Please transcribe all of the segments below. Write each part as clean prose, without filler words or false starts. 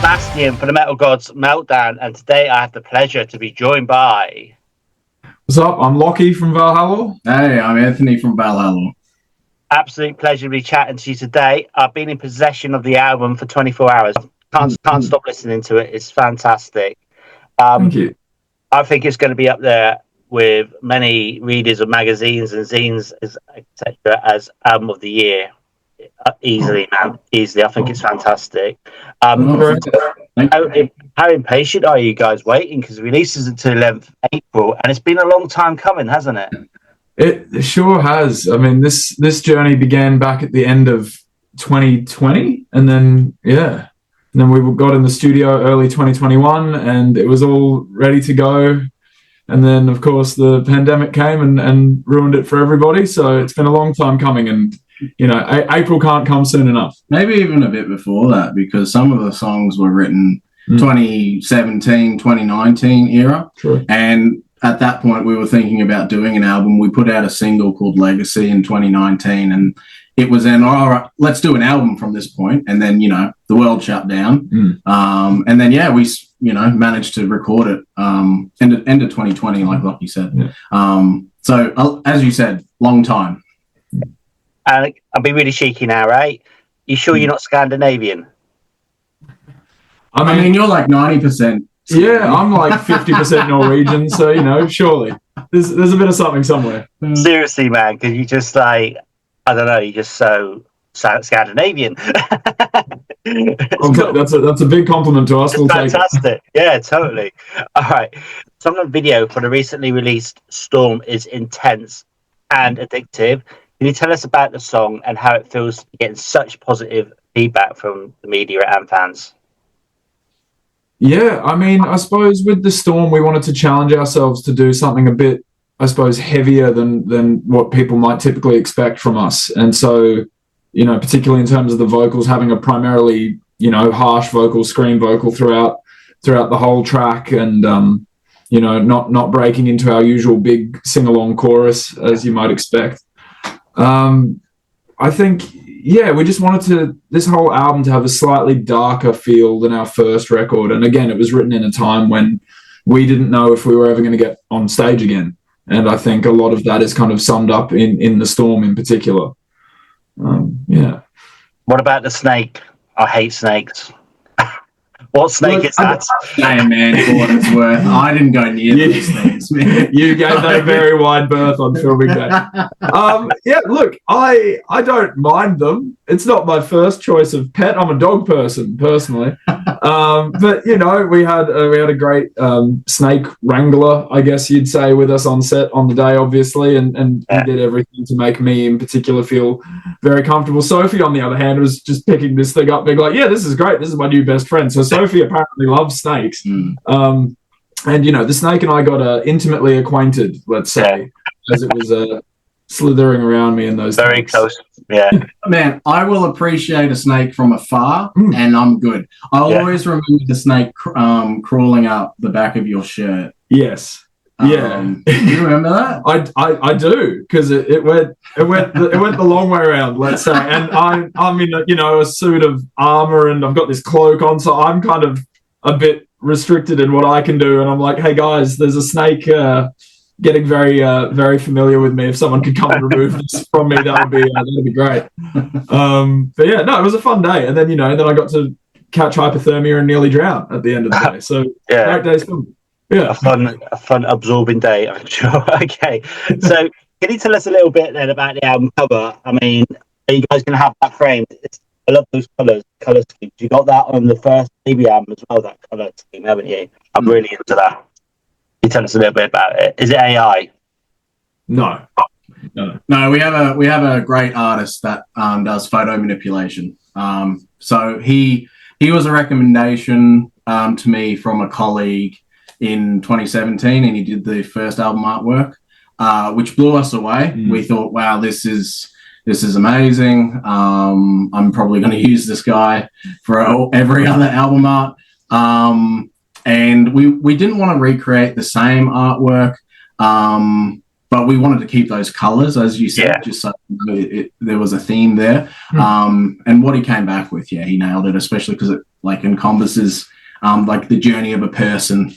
Sebastian for the Metal Gods Meltdown, and today I have the pleasure to be joined by... What's up? I'm Lockie from Valhalore. Hey, I'm Anthony from Valhalore. Absolute pleasure to be chatting to you today. I've been in possession of the album for 24 hours. Can't stop listening to it. It's fantastic. Thank you. I think it's going to be up there with many readers of magazines and zines, etc., as album of the year. Easily, man. Easily. I think it's fantastic. How impatient are you guys waiting? Because the release is until 11th April, and it's been a long time coming, hasn't it? It sure has. I mean, this journey began back at the end of 2020, and then we got in the studio early 2021, and it was all ready to go. And then, of course, the pandemic came and ruined it for everybody. So it's been a long time coming, and you know, April can't come soon enough. Maybe even a bit before that, because some of the songs were written 2017, 2019 era. True. And at that point, we were thinking about doing an album. We put out a single called Legacy in 2019, and it was all right, let's do an album from this point. And then, you know, the world shut down. And then, we, managed to record it end of 2020, like Lockie said. Yeah. So, as you said, long time. And I'll be really cheeky now, right? You sure you're not Scandinavian? I mean, you're like 90%. Yeah, I'm like 50% Norwegian, so, you know, surely. There's a bit of something somewhere. Seriously, man, because you just like, I don't know, you're just so Scandinavian. Cool. That's a big compliment to us. We'll fantastic. Yeah, totally. All right. Some of the video for the recently released Storm is intense and addictive. Can you tell us about the song and how it feels to be getting such positive feedback from the media and fans? Yeah, I mean, I suppose with the Storm, we wanted to challenge ourselves to do something a bit, I suppose, heavier than what people might typically expect from us. And so, you know, particularly in terms of the vocals, having a primarily, you know, harsh vocal, scream vocal throughout the whole track, and not breaking into our usual big sing-along chorus as you might expect. I think, we just wanted this whole album to have a slightly darker feel than our first record. And again, it was written in a time when we didn't know if we were ever going to get on stage again. And I think a lot of that is kind of summed up in the Storm in particular. What about the snake? I hate snakes. What snake is that? Hey, man, for what it's worth, I didn't go near these things, man. You gave that a very wide berth on filming day. Look, I don't mind them. It's not my first choice of pet. I'm a dog person, personally. But, you know, we had a great snake wrangler, I guess you'd say, with us on set on the day, obviously, and he did everything to make me, in particular, feel very comfortable. Sophie, on the other hand, was just picking this thing up, being like, yeah, this is great. This is my new best friend. So Sophie apparently loves snakes. And, you know, the snake and I got intimately acquainted, let's say, as it was slithering around me in those very things. Close. Yeah. Man, I will appreciate a snake from afar, and I'm good. I'll always remember the snake crawling up the back of your shirt. Yes. Do you remember that? I do, because it went the long way around, let's say. And I'm in a suit of armor, and I've got this cloak on, so I'm kind of a bit restricted in what I can do. And I'm like, hey guys, there's a snake getting very very familiar with me. If someone could come and remove this from me, that'd be great. But yeah, no, it was a fun day. And then then I got to catch hypothermia and nearly drown at the end of the day. So great day's fun. Yeah, a fun absorbing day, I'm sure. Okay, so can you tell us a little bit then about the album cover? I mean, are you guys going to have that framed? I love those colour schemes. You got that on the first baby album as well, that colour scheme, haven't you? I'm really into that. Can you tell us a little bit about it? Is it AI? No. We have a great artist that does photo manipulation. So he was a recommendation to me from a colleague in 2017, and he did the first album artwork, which blew us away. We thought, wow, this is amazing. I'm probably going to use this guy for every other album art. And we didn't want to recreate the same artwork, but we wanted to keep those colors, as you said, just so there was a theme there. And what he came back with, he nailed it, especially because like encompasses like the journey of a person,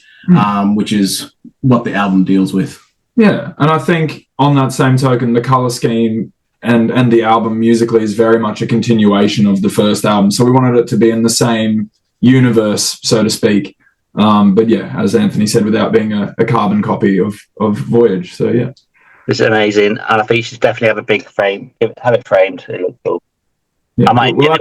which is what the album deals with. Yeah, and I think on that same token, the color scheme and the album musically is very much a continuation of the first album. So we wanted it to be in the same universe, so to speak. But yeah, as Anthony said, without being a carbon copy of Voyage. So yeah. It's amazing. And I think you should definitely have a big frame. Have it framed. It looks cool. Yeah, we'll add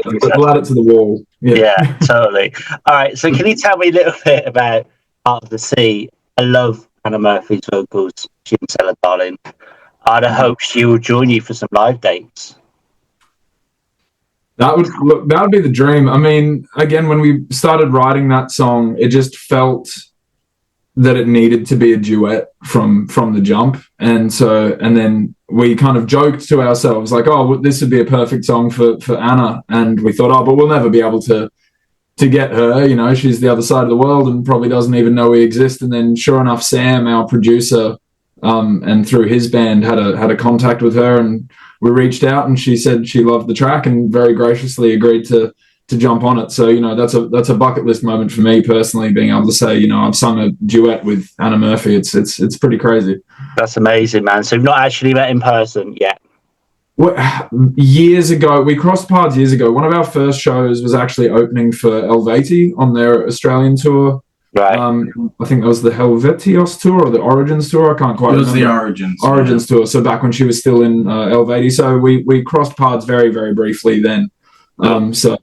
it to the wall. Yeah, totally. All right. So can you tell me a little bit about Heart of the Sea? I love Anna Murphy's vocals. She can sell a darling. I'd hope she will join you for some live dates. That would be the dream. I mean, again, when we started writing that song, it just felt that it needed to be a duet from the jump. And then we kind of joked to ourselves like, oh, this would be a perfect song for Anna. And we thought, oh, but we'll never be able to get her, you know, she's the other side of the world and probably doesn't even know we exist. And then sure enough, Sam, our producer, and through his band had a contact with her, and we reached out, and she said she loved the track and very graciously agreed to jump on it. So, you know, that's a bucket list moment for me personally, being able to say, you know, I've sung a duet with Anna Murphy. It's pretty crazy. That's amazing, man. So you've not actually met in person yet? Well, years ago, we crossed paths years ago. One of our first shows was actually opening for Helveti on their Australian tour. Right. I think that was the Helvetios tour or the Origins tour. I can't quite remember. It was the Origins tour. So back when she was still in Helveti. So we crossed paths very, very briefly then. So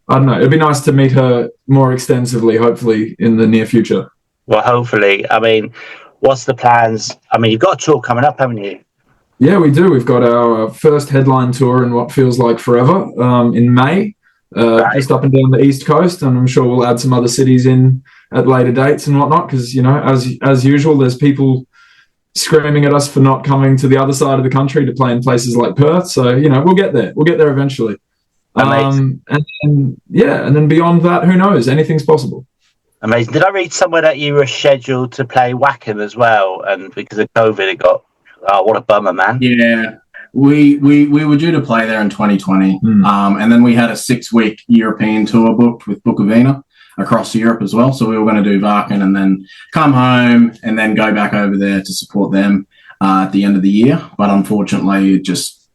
I don't know. It'd be nice to meet her more extensively, hopefully, in the near future. Well, hopefully. I mean, what's the plans? I mean, you've got a tour coming up, haven't you? Yeah, we do. We've got our first headline tour in what feels like forever in May, just up and down the East Coast. And I'm sure we'll add some other cities in at later dates and whatnot, because, you know, as usual, there's people screaming at us for not coming to the other side of the country to play in places like Perth. So, you know, we'll get there. We'll get there eventually. And then beyond that, who knows? Anything's possible. Amazing. Did I read somewhere that you were scheduled to play Wacken as well, and because of COVID, it got... Oh, what a bummer, man. Yeah. We were due to play there in 2020. And then we had a 6-week European tour booked with Bukovina across Europe as well. So we were going to do Wacken and then come home and then go back over there to support them at the end of the year. But unfortunately, it just,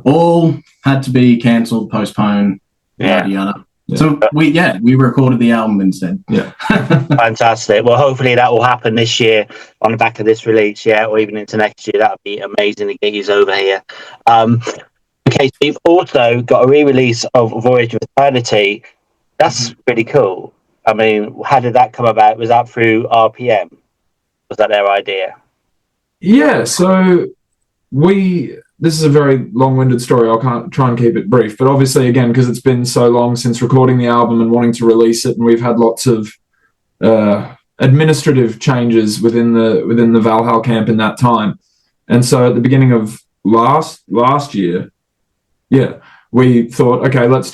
all had to be cancelled, postponed, yada, yada. Yeah. So we recorded the album instead. Yeah. Fantastic. Well, hopefully that will happen this year on the back of this release, or even into next year. That would be amazing to get you over here. Okay, so you've also got a re-release of Voyage Into Eternity. That's really cool. I mean, how did that come about? Was that through RPM? Was that their idea? Yeah, so this is a very long-winded story. I'll try and keep it brief. But obviously, again, because it's been so long since recording the album and wanting to release it, and we've had lots of administrative changes within the Valhalore camp in that time. And so at the beginning of last year, we thought, okay, let's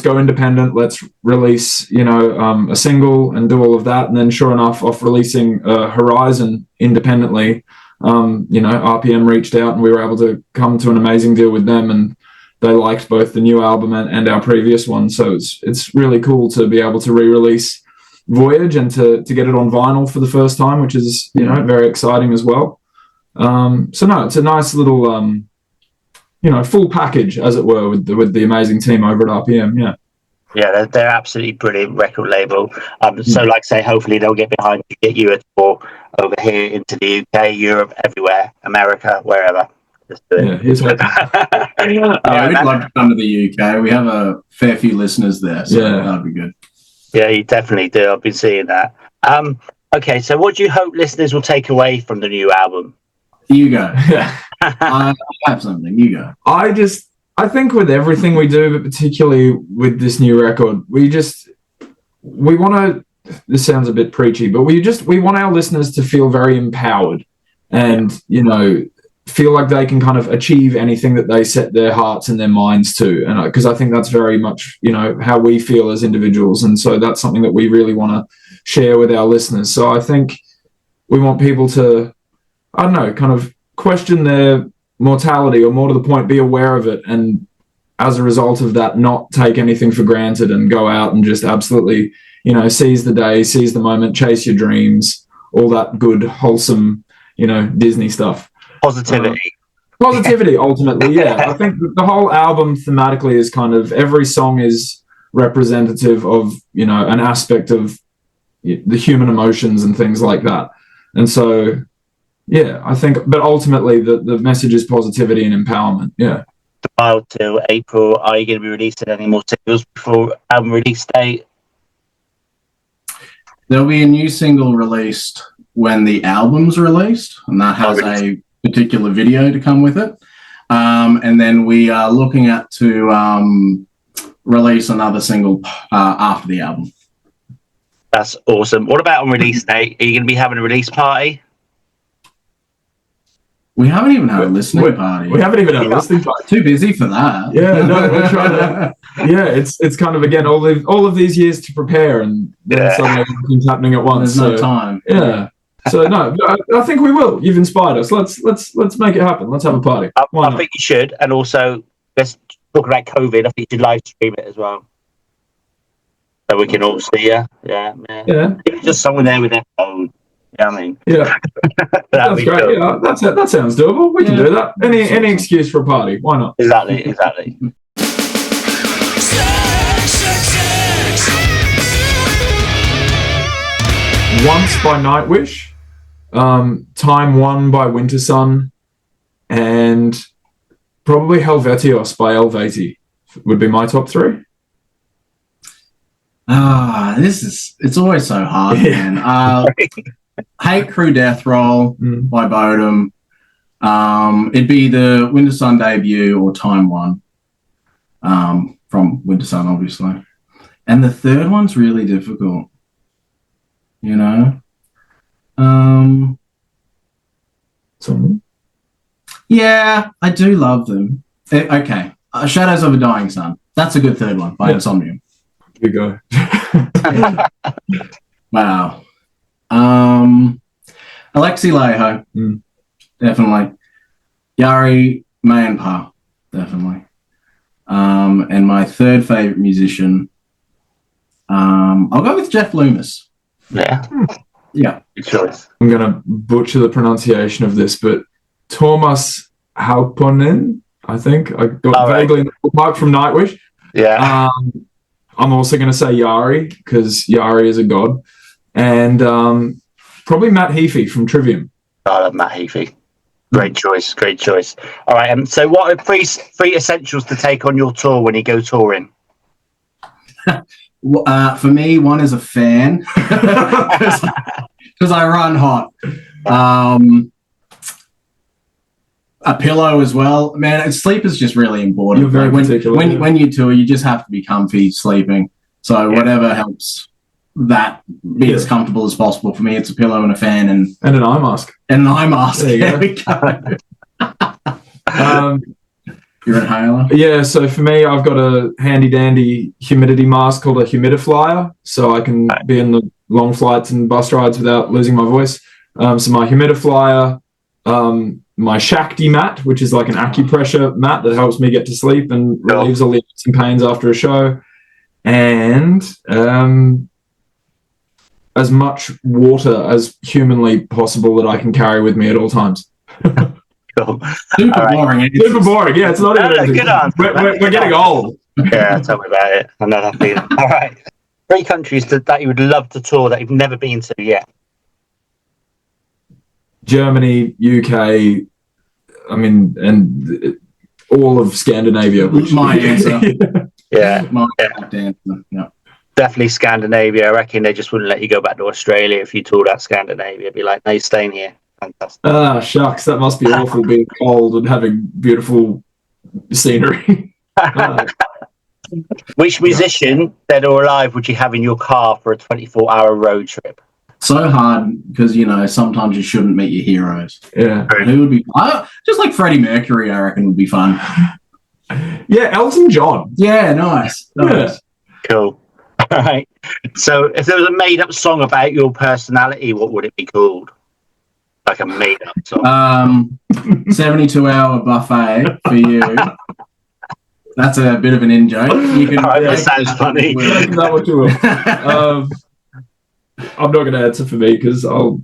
go independent. Let's release, a single and do all of that. And then sure enough, off releasing Horizon independently, RPM reached out and we were able to come to an amazing deal with them, and they liked both the new album and our previous one. So it's really cool to be able to re-release Voyage and to get it on vinyl for the first time, which is, very exciting as well. It's a nice little, full package, as it were, with the amazing team over at RPM. Yeah. Yeah, they're absolutely brilliant record label. So, like I say, hopefully they'll get behind you, get you a tour over here into the UK, Europe, everywhere, America, wherever. Just do it. Here's we'd like to come to the UK. We have a fair few listeners there, so that'd be good. Yeah, you definitely do. I've been seeing that. Okay, so what do you hope listeners will take away from the new album? You go. I have something. You go. I think with everything we do, but particularly with this new record, we want to, this sounds a bit preachy, but we want our listeners to feel very empowered and, feel like they can kind of achieve anything that they set their hearts and their minds to. And because I think that's very much, how we feel as individuals. And so that's something that we really want to share with our listeners. So I think we want people to, kind of question their mortality, or more to the point, be aware of it and as a result of that, not take anything for granted and go out and just absolutely, seize the day, seize the moment, chase your dreams, all that good, wholesome, Disney stuff. Positivity, ultimately, yeah. I think the whole album thematically is kind of, every song is representative of, an aspect of the human emotions and things like that. And so, yeah, I think, but ultimately the message is positivity and empowerment, yeah. About till April, are you going to be releasing any more singles before album release date? There'll be a new single released when the album's released, and that has a particular video to come with it. And then we are looking at to release another single after the album. That's awesome. What about on release date? Are you going to be having a release party? We haven't even had a listening party. We haven't even had a listening party. Too busy for that. Yeah, no, we're trying to. Yeah, it's kind of, again, all of these years to prepare, and then suddenly everything's happening at once. There's no time. Yeah. So no, I think we will. You've inspired us. Let's make it happen. Let's have a party. I think you should, and also let's talk about COVID. I think you should live stream it as well, so we can all see you. Yeah. Just someone there with their phone. Yeah, I mean, yeah, that's great. Cool. Yeah, that sounds doable. We can do that. Any excuse for a party? Why not? Exactly. Once by Nightwish, Time One by Winter Sun, and probably Helvetios by Elvati would be my top three. It's always so hard, man. Hate Crew Death Roll by Bodum. It'd be the Winter Sun debut or Time One from Winter Sun, obviously. And the third one's really difficult, Yeah, I do love them. Okay, Shadows of a Dying Sun. That's a good third one by Insomnium. Here we go. Wow. Alexi Laiho, definitely. Yari Mayanpa, definitely. And my third favorite musician, I'll go with Jeff Loomis. Yeah. Good choice. I'm gonna butcher the pronunciation of this, but Thomas Halponen, I think. I got vaguely marked from Nightwish. Yeah. I'm also going to say Yari, because Yari is a god. And probably Matt Heafy from Trivium. I love Matt Heafy. Great choice. All right, so what are three essentials to take on your tour when you go touring? For me, one is a fan, because I run hot. A pillow as well, man. Sleep is just really important. You're very particular. When you tour, you just have to be comfy sleeping. So whatever helps that be as comfortable as possible. For me, it's a pillow and a fan and an eye mask. There we go. Your inhaler. Yeah. So for me, I've got a handy dandy humidity mask called a humidifier, so I can be in the long flights and bus rides without losing my voice. So my humidifier. My Shakti mat, which is like an acupressure mat that helps me get to sleep and relieves all the aches and pains after a show, and as much water as humanly possible that I can carry with me at all times. Cool. Super boring. Super boring. Yeah, it's not even. Good answer. We're getting old. Yeah, tell me about it. I know that feeling. All right. 3 countries that you would love to tour that you've never been to yet. Germany, UK, and all of Scandinavia. My answer. Yeah. Answer. Yeah. Definitely Scandinavia. I reckon they just wouldn't let you go back to Australia if you toured out Scandinavia. It'd be like, no, you're staying here. Fantastic. Ah, shucks. That must be awful being cold and having beautiful scenery. Which musician, dead or alive, would you have in your car for a 24-hour road trip? So hard because, sometimes you shouldn't meet your heroes. Yeah. Who would be just like Freddie Mercury, I reckon, would be fun. Yeah, Elton John. Yeah, nice. Yeah. Cool. All right. So if there was a made-up song about your personality, what would it be called? Like a made-up song. 72-hour buffet for you. That's a bit of an in joke. You can that sounds funny. That what you will. I'm not going to answer for me because I'll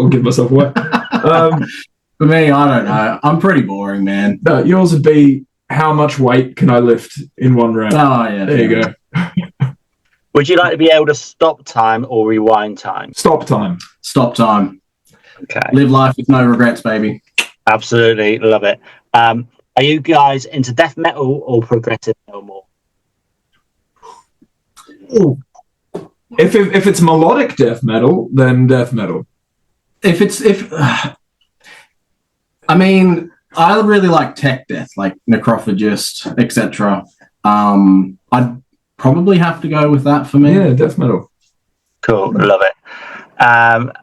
give myself away. For me, I don't know. I'm pretty boring, man. No, yours would be how much weight can I lift in one round? Oh yeah, there you go. Would you like to be able to stop time or rewind time? Stop time. Stop time. Okay. Live life with no regrets, baby. Absolutely love it. Are you guys into death metal or progressive metal more? Ooh. If it's melodic death metal, then death metal. I mean, I really like tech death, like Necrophagist, etc. I'd probably have to go with that for me. Yeah, death metal. Cool, love it.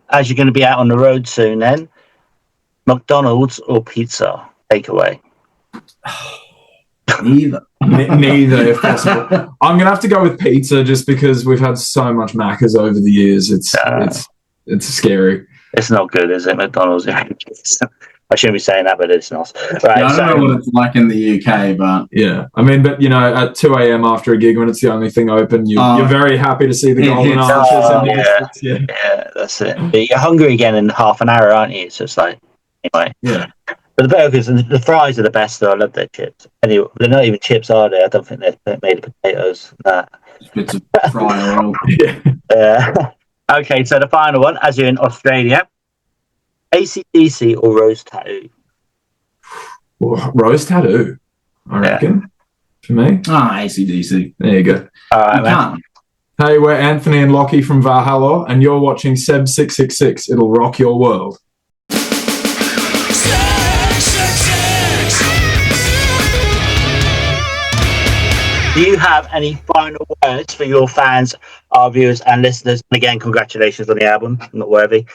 As you're going to be out on the road soon, then McDonald's or pizza takeaway? Neither. Neither, if possible. I'm gonna have to go with pizza just because we've had so much Maccas over the years. It's scary. It's not good, is it? McDonald's. I shouldn't be saying that, but it's not. Right, I don't know what it's like in the UK, but yeah, I mean, but at 2 a.m. after a gig when it's the only thing open, you're very happy to see the golden arches. Yeah, that's it. You're hungry again in half an hour, aren't you? So it's like, anyway. Yeah. But the burgers and the fries are the best, though. I love their chips. Anyway, they're not even chips, are they? I don't think they're made of potatoes. Nah. Bits of fry oil. Yeah. Okay, so the final one, as you're in Australia, AC/DC or Rose Tattoo? Well, Rose Tattoo, I reckon. For me. AC/DC. There you go. All right, man. Hey, we're Anthony and Lachlan from Valhalore, and you're watching Seb 666. It'll rock your world. Do you have any final words for your fans, our viewers, and listeners? And again, congratulations on the album. Not worthy.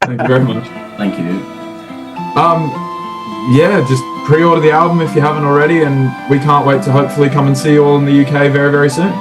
Thank you very much. Thank you. Yeah, just pre-order the album if you haven't already, and we can't wait to hopefully come and see you all in the UK very, very soon.